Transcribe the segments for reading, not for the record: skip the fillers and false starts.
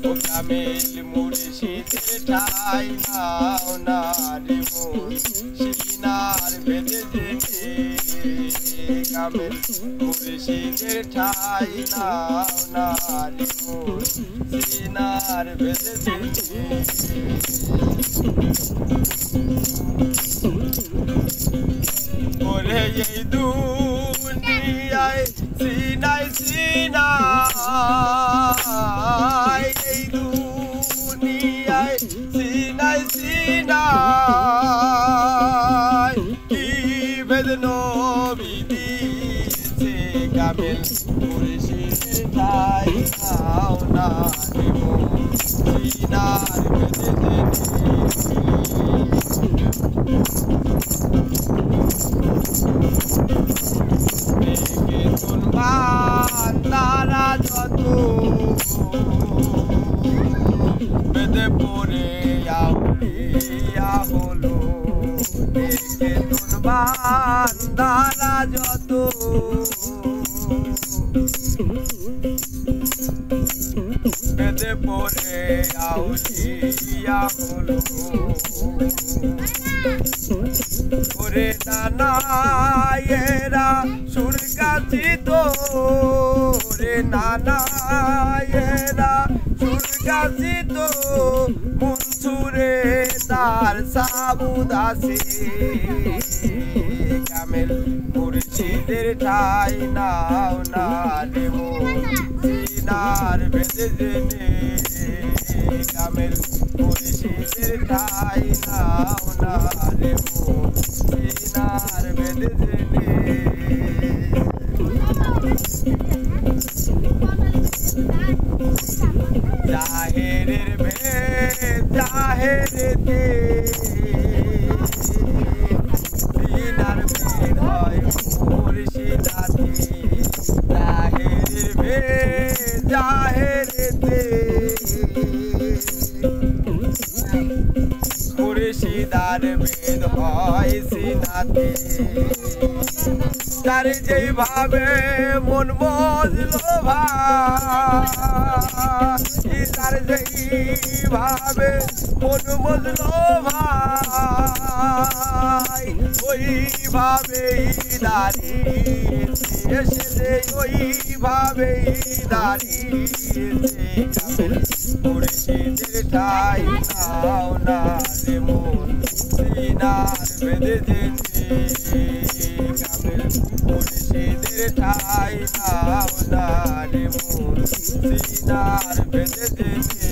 ও কামেল মুর্শিদের ঠাই নাও না রে মন সিনার বেঁধে যেতে কামেল মুর্শিদের ঠাই নাও না রে মন সিনার বেঁধে যেতে ওরে এই দুনিয়ায় সিনাই সিনাই এই দুনিয়ায় সিনাই সিনাই কি বেদনা বিদিছে কামেল মুর্শিদের ঠাই নাও না রে মন সিনার বেঁধে তারা যত বেদে পড়ে আউলিয়া হলো দেখে তুলবান তারা যত বেদে পড়ে আউলিয়া হলো ওরে নানায়েরা সুরগাছিত রে নানায়েরা সুরগাছিত মনসুরে তার সাবুদাসে কামেল মুর্শিদের ঠাই নাও না রে মন সিনার বেঁধে যেতে কামেল মুর্শিদের ঠাই নাও না রে মন সিনার বেঁধে যেতে জাহেরের ভেদ জাহেরেতে সিনার ভেদ হয় মুর্শিদাতে জাহেরের ভেদ জাহেরেতে মুর্শিদার ভেদ হয় সিনাতে তার যেইভাবে মন মজলো ভাই তার যেইভাবে মন মজলো ভাই ওইভাবেই দাঁড়িয়েছে এসে ওইভাবেই দাঁড়িয়েছে কামেল মুর্শিদের ঠাই নাও না রে মন সিনার বেঁধে যেতে কামেল মুর্শিদের ঠাই নাও না রে মন সিনার বেঁধে যেতে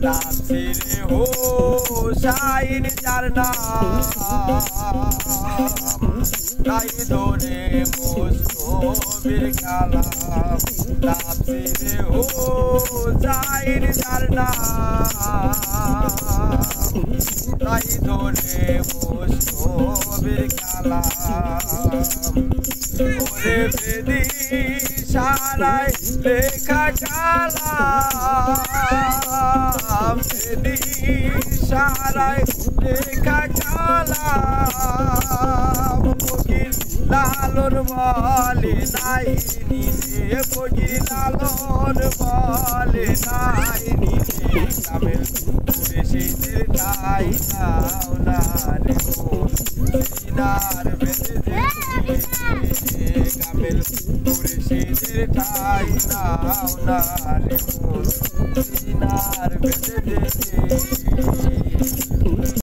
তাফসিরে হোসাইন যার নাম তাই ধরে মুস্তফির কালাম তাফসিরে হোসাইন যার নাম তাই ধরে মুস্তফির কালাম ওরে বেদি সারাই লেখা কালাম বেদি সারাই লেখা কালাম ফকির লালন বলে নাই নিলে ফকির লালন বলে নাই নিলে কামেল মুর্শিদের ঠাই নাও না রে মন সিনার বেঁধে যেতে কামেল মুর্শিদের ঠাই নাও না রে মন সিনার বেঁধে যেতে